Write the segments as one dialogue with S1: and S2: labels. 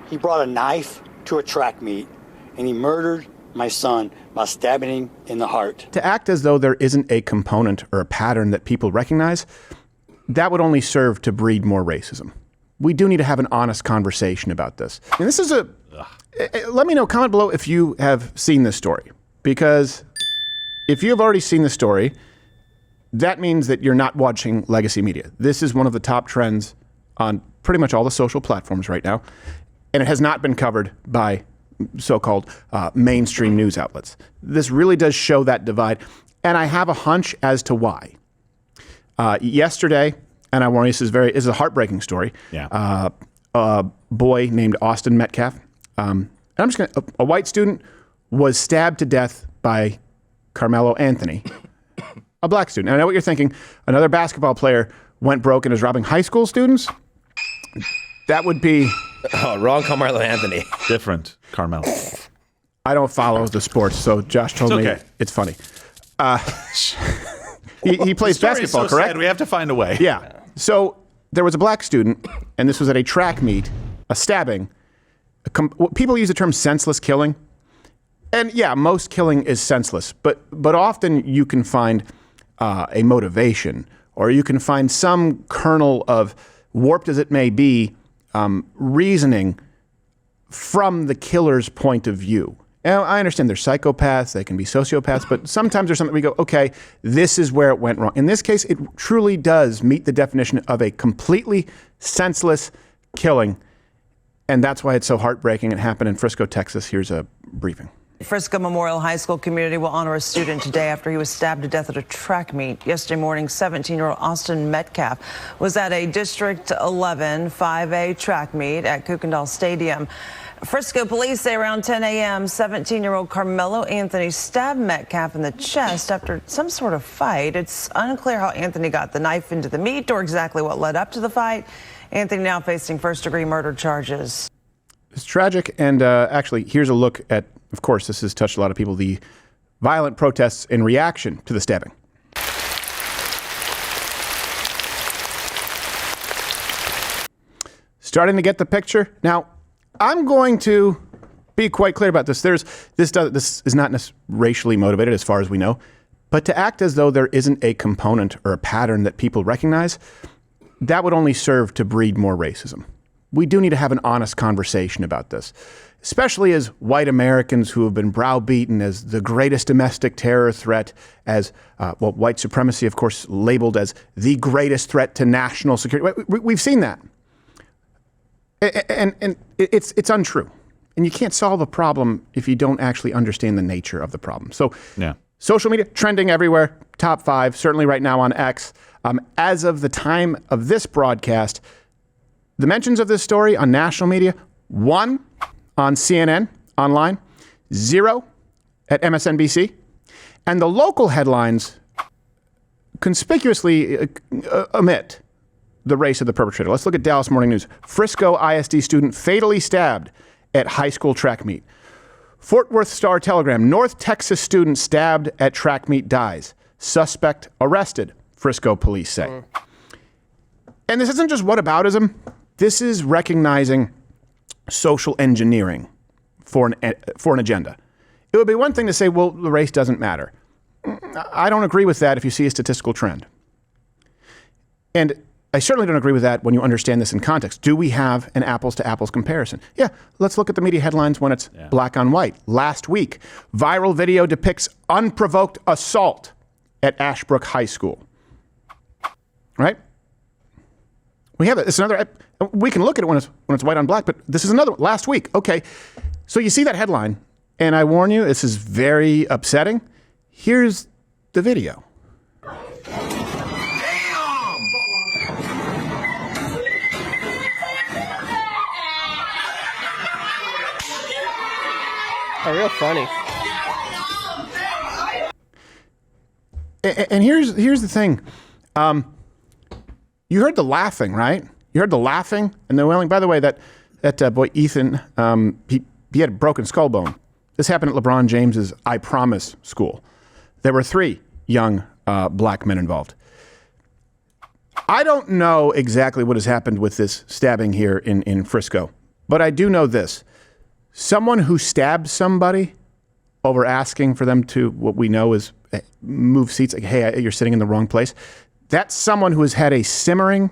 S1: He brought a knife to a track meet, and he murdered my son by stabbing him in the heart.
S2: To act as though there isn't a component or a pattern that people recognize, that would only serve to breed more racism. We do need to have an honest conversation about this. And this is let me know, comment below if you have seen this story. Because if you have already seen the story, that means that you're not watching legacy media. This is one of the top trends on pretty much all the social platforms right now. And it has not been covered by so-called mainstream news outlets. This really does show that divide. And I have a hunch as to why. Yesterday, and I warn you, this is a heartbreaking story.
S3: Yeah.
S2: A boy named Austin Metcalf, and I'm just gonna, a white student was stabbed to death by Karmelo Anthony, a black student. And I know what you're thinking. Another basketball player went broke and is robbing high school students. That would be...
S4: Oh, wrong Karmelo Anthony.
S3: Different Carmelo.
S2: I don't follow the sports, so Josh told me it's funny. He plays basketball, correct?
S3: Sad. We have to find a way.
S2: Yeah. So there was a black student, and this was at a track meet, a stabbing. People use the term senseless killing. And yeah, most killing is senseless, but often you can find a motivation, or you can find some kernel of, warped as it may be, reasoning from the killer's point of view. And I understand they're psychopaths, they can be sociopaths, but sometimes there's something we go, okay, this is where it went wrong. In this case, it truly does meet the definition of a completely senseless killing. And that's why it's so heartbreaking. It happened in Frisco, Texas. Here's a briefing.
S5: Frisco Memorial High School community will honor a student today after he was stabbed to death at a track meet. Yesterday morning, 17-year-old Austin Metcalf was at a District 11 5A track meet at Kukendall Stadium. Frisco police say around 10 a.m., 17-year-old Karmelo Anthony stabbed Metcalf in the chest after some sort of fight. It's unclear how Anthony got the knife into the meat or exactly what led up to the fight. Anthony now facing first-degree murder charges.
S2: It's tragic, and actually, here's a look at, of course, this has touched a lot of people, the violent protests in reaction to the stabbing. Starting to get the picture? Now, I'm going to be quite clear about this. This is not racially motivated as far as we know, but to act as though there isn't a component or a pattern that people recognize, that would only serve to breed more racism. We do need to have an honest conversation about this, especially as white Americans who have been browbeaten as the greatest domestic terror threat, as white supremacy, of course, labeled as the greatest threat to national security. We've seen that. And it's untrue. And you can't solve a problem if you don't actually understand the nature of the problem. So social media, trending everywhere, top 5, certainly right now on X. As of the time of this broadcast, the mentions of this story on national media, 1 on CNN online, 0 at MSNBC, and the local headlines conspicuously omit the race of the perpetrator. Let's look at Dallas Morning News. Frisco ISD student fatally stabbed at high school track meet. Fort Worth Star Telegram, North Texas student stabbed at track meet dies. Suspect arrested, Frisco police say. And this isn't just whataboutism. This is recognizing social engineering for an agenda. It would be one thing to say, well, the race doesn't matter. I don't agree with that if you see a statistical trend. And I certainly don't agree with that when you understand this in context. Do we have an apples to apples comparison? Yeah, let's look at the media headlines when it's black on white. Last week, viral video depicts unprovoked assault at Ashbrook High School. Right? We have it. It's another. We can look at it when it's white on black, but this is another one. Last week. Okay, so you see that headline, and I warn you, this is very upsetting. Here's the video.
S6: Oh, real funny.
S2: And here's the thing. You heard the laughing, right? You heard the laughing and the wailing. By the way, that boy Ethan, he had a broken skull bone. This happened at LeBron James's I Promise school. There were 3 young black men involved. I don't know exactly what has happened with this stabbing here in Frisco, But I do know this. Someone who stabs somebody over asking for them to, what we know is move seats, like, hey, you're sitting in the wrong place. That's someone who has had a simmering,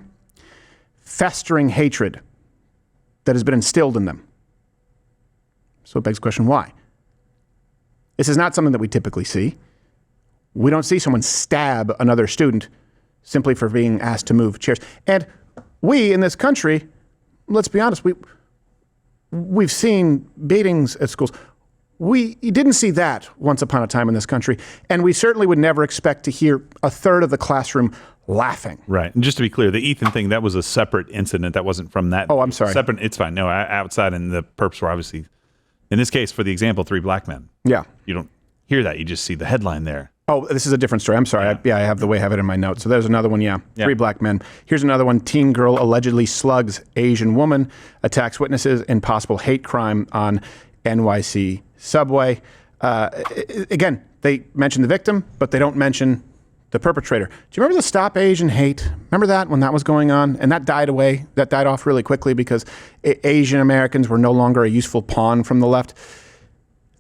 S2: festering hatred that has been instilled in them. So it begs the question, why? This is not something that we typically see. We don't see someone stab another student simply for being asked to move chairs. And we in this country, let's be honest, we've seen beatings at schools. We didn't see that once upon a time in this country, and we certainly would never expect to hear a third of the classroom laughing.
S3: Right. And just to be clear, the Ethan thing, that was a separate incident. That wasn't from that.
S2: Oh, I'm sorry.
S3: Separate. It's fine. No, outside, and the perps were obviously, in this case, for the example, 3 black men.
S2: Yeah.
S3: You don't hear that. You just see the headline there.
S2: Oh, this is a different story. I'm sorry. I have the way I have it in my notes. So there's another one, yeah. 3 black men. Here's another one. Teen girl allegedly slugs Asian woman, attacks witnesses in possible hate crime on NYC subway. Again, they mention the victim, but they don't mention the perpetrator. Do you remember the Stop Asian Hate? Remember that when that was going on? And that died away. That died off really quickly because Asian Americans were no longer a useful pawn from the left.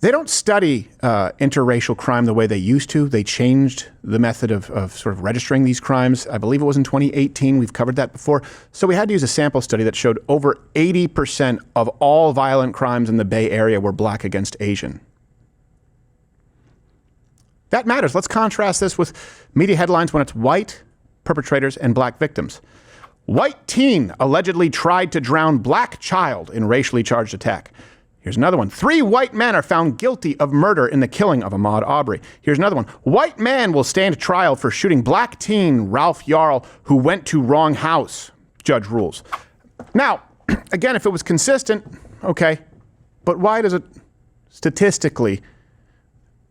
S2: They don't study interracial crime the way they used to. They changed the method of sort of registering these crimes. I believe it was in 2018. We've covered that before. So we had to use a sample study that showed over 80% of all violent crimes in the Bay Area were black against Asian. That matters. Let's contrast this with media headlines when it's white perpetrators and black victims. White teen allegedly tried to drown black child in racially charged attack. Here's another one. 3 white men are found guilty of murder in the killing of Ahmaud Arbery. Here's another one. White man will stand trial for shooting black teen Ralph Yarl who went to wrong house. Judge rules. Now, again, if it was consistent, okay, but why does it statistically,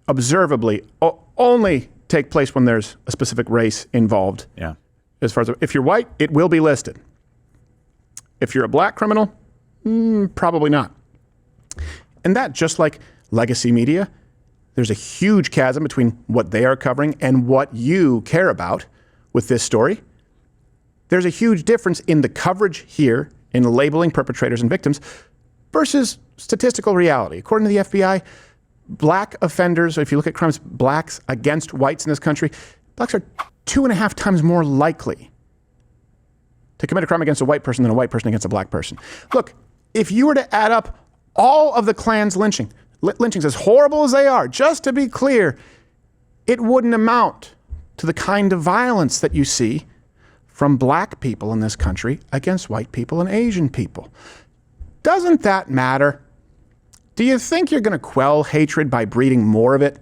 S2: observably, only take place when there's a specific race involved?
S3: Yeah.
S2: As far as if you're white, it will be listed. If you're a black criminal, probably not. And that, just like legacy media, there's a huge chasm between what they are covering and what you care about with this story. There's a huge difference in the coverage here in labeling perpetrators and victims versus statistical reality. According to the FBI, black offenders, if you look at crimes, blacks against whites in this country, blacks are 2.5 times more likely to commit a crime against a white person than a white person against a black person. Look, if you were to add up all of the Klan's lynchings, as horrible as they are, just to be clear, it wouldn't amount to the kind of violence that you see from black people in this country against white people and Asian people. Doesn't that matter? Do you think you're going to quell hatred by breeding more of it?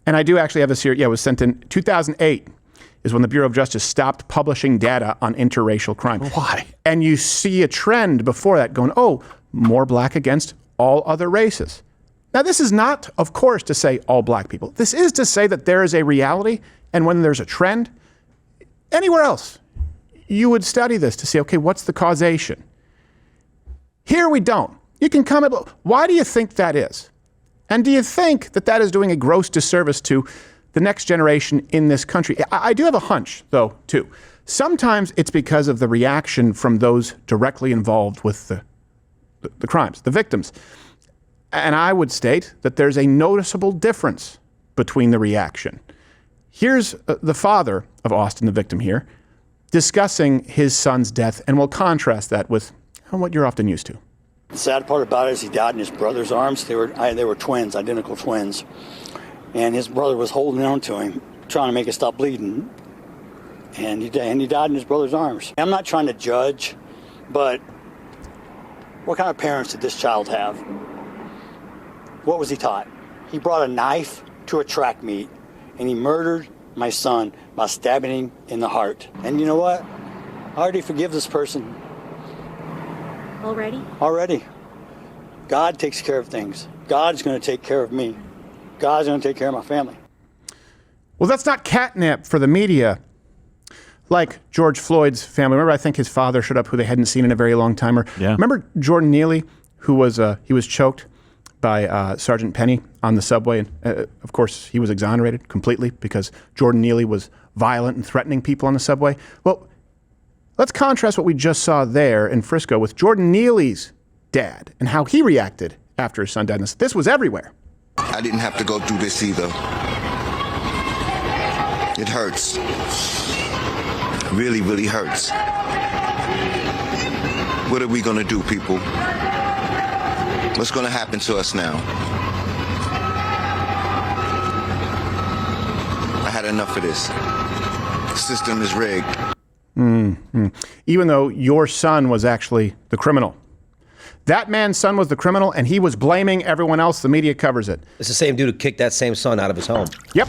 S2: And I do actually have this here. Yeah, it was sent in 2008 is when the Bureau of Justice stopped publishing data on interracial crime.
S3: Why?
S2: And you see a trend before that going, oh, more black against all other races. Now, this is not, of course, to say all black people. This is to say that there is a reality, and when there's a trend, anywhere else, you would study this to see, okay, what's the causation? Here we don't. You can comment, why do you think that is? And do you think that that is doing a gross disservice to the next generation in this country? I do have a hunch, though, too. Sometimes it's because of the reaction from those directly involved with the crimes, the victims. And I would state that there's a noticeable difference between the reaction. Here's the father of Austin, the victim here, discussing his son's death, and we'll contrast that with what you're often used to.
S1: The sad part about it is he died in his brother's arms. They were twins, identical twins. And his brother was holding on to him, trying to make it stop bleeding. And he died in his brother's arms. I'm not trying to judge, but what kind of parents did this child have? What was he taught? He brought a knife to a track meet, and he murdered my son by stabbing him in the heart. And you know what? I already forgive this person.
S6: Already?
S1: Already. God takes care of things. God's going to take care of me. God's going to take care of my family.
S2: Well, that's not catnip for the media. Like George Floyd's family. Remember, I think his father showed up who they hadn't seen in a very long time. Remember Jordan Neely, who was he was choked by Sergeant Penny on the subway. And of course, he was exonerated completely because Jordan Neely was violent and threatening people on the subway. Well, let's contrast what we just saw there in Frisco with Jordan Neely's dad and how he reacted after his son died. This was everywhere.
S6: I didn't have to go through this either. It hurts. Really, really hurts. What are we gonna do, people? What's gonna happen to us now? I had enough of this. The system is rigged.
S2: Even though your son was actually the criminal. That man's son was the criminal, and he was blaming everyone else. The media covers it.
S4: It's the same dude who kicked that same son out of his home.
S2: Yep.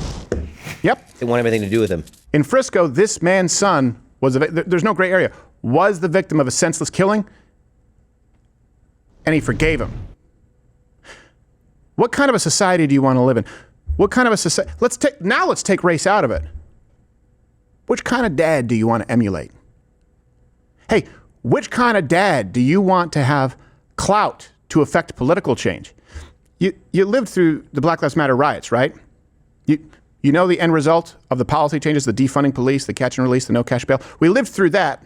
S4: Didn't want anything to do with him.
S2: In Frisco, this man's son was, there's no gray area, was the victim of a senseless killing, and he forgave him. What kind of a society do you want to live in? What kind of a society? Let's take race out of it. Which kind of dad do you want to emulate? Hey, which kind of dad do you want to have clout to affect political change? You lived through the Black Lives Matter riots, right? You know the end result of the policy changes, the defunding police, the catch and release, the no cash bail. We lived through that.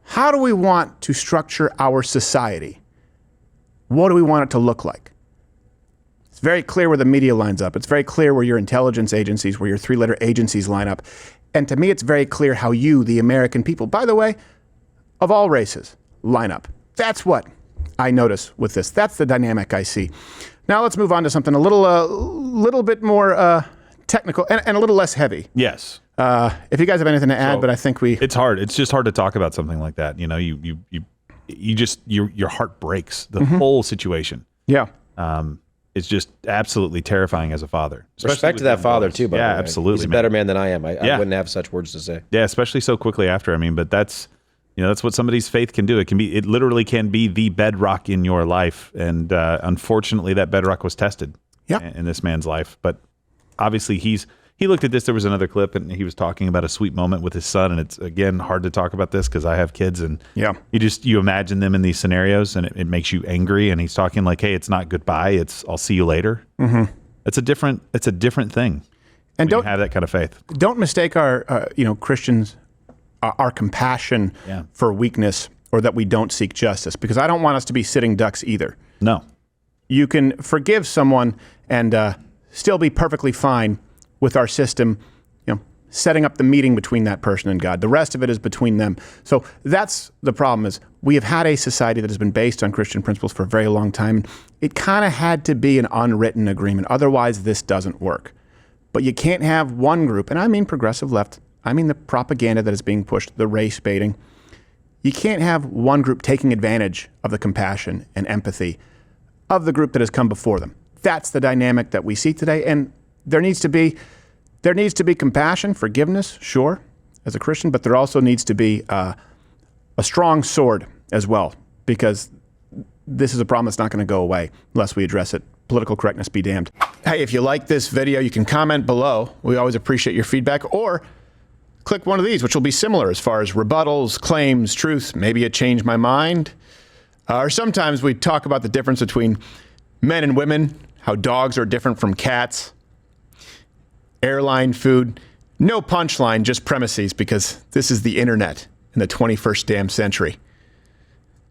S2: How do we want to structure our society? What do we want it to look like? It's very clear where the media lines up. It's very clear where your intelligence agencies, where your three-letter agencies line up. And to me, it's very clear how you, the American people, by the way, of all races, line up. That's what I notice with this. That's the dynamic I see. Now let's move on to something a little bit more technical and a little less heavy.
S3: Yes.
S2: If you guys have anything to add, but I think
S3: it's hard. It's just hard to talk about something like that. You know, your heart breaks. The whole situation.
S2: Yeah.
S3: It's just absolutely terrifying as a father.
S4: Respect to that father too, by the way.
S3: Yeah, absolutely.
S4: He's a better man than I am. I wouldn't have such words to say.
S3: Yeah, especially so quickly after. I mean, but that's what somebody's faith can do. It literally can be the bedrock in your life. And unfortunately, that bedrock was tested in this man's life. But obviously, he looked at this. There was another clip, and he was talking about a sweet moment with his son. And it's, again, hard to talk about this because I have kids. And you imagine them in these scenarios, and it makes you angry. And he's talking like, hey, it's not goodbye. It's I'll see you later. Mm-hmm. It's a different thing. And don't have that kind of faith.
S2: Don't mistake our Christians, our compassion for weakness, or that we don't seek justice, because I don't want us to be sitting ducks either.
S3: No.
S2: You can forgive someone and still be perfectly fine with our system, setting up the meeting between that person and God. The rest of it is between them. So that's the problem, is we have had a society that has been based on Christian principles for a very long time. It kind of had to be an unwritten agreement. Otherwise, this doesn't work. But you can't have one group, and I mean progressive left, I mean the propaganda that is being pushed, the race baiting. You can't have one group taking advantage of the compassion and empathy of the group that has come before them. That's the dynamic that we see today, and there needs to be compassion, forgiveness, sure, as a Christian, but there also needs to be a strong sword as well, because this is a problem that's not going to go away unless we address it. Political correctness be damned. Hey, if you like this video, you can comment below. We always appreciate your feedback, or click one of these, which will be similar as far as rebuttals, claims, truths, maybe it changed my mind. Or sometimes we talk about the difference between men and women, how dogs are different from cats, airline food. No punchline, just premises, because this is the internet in the 21st damn century.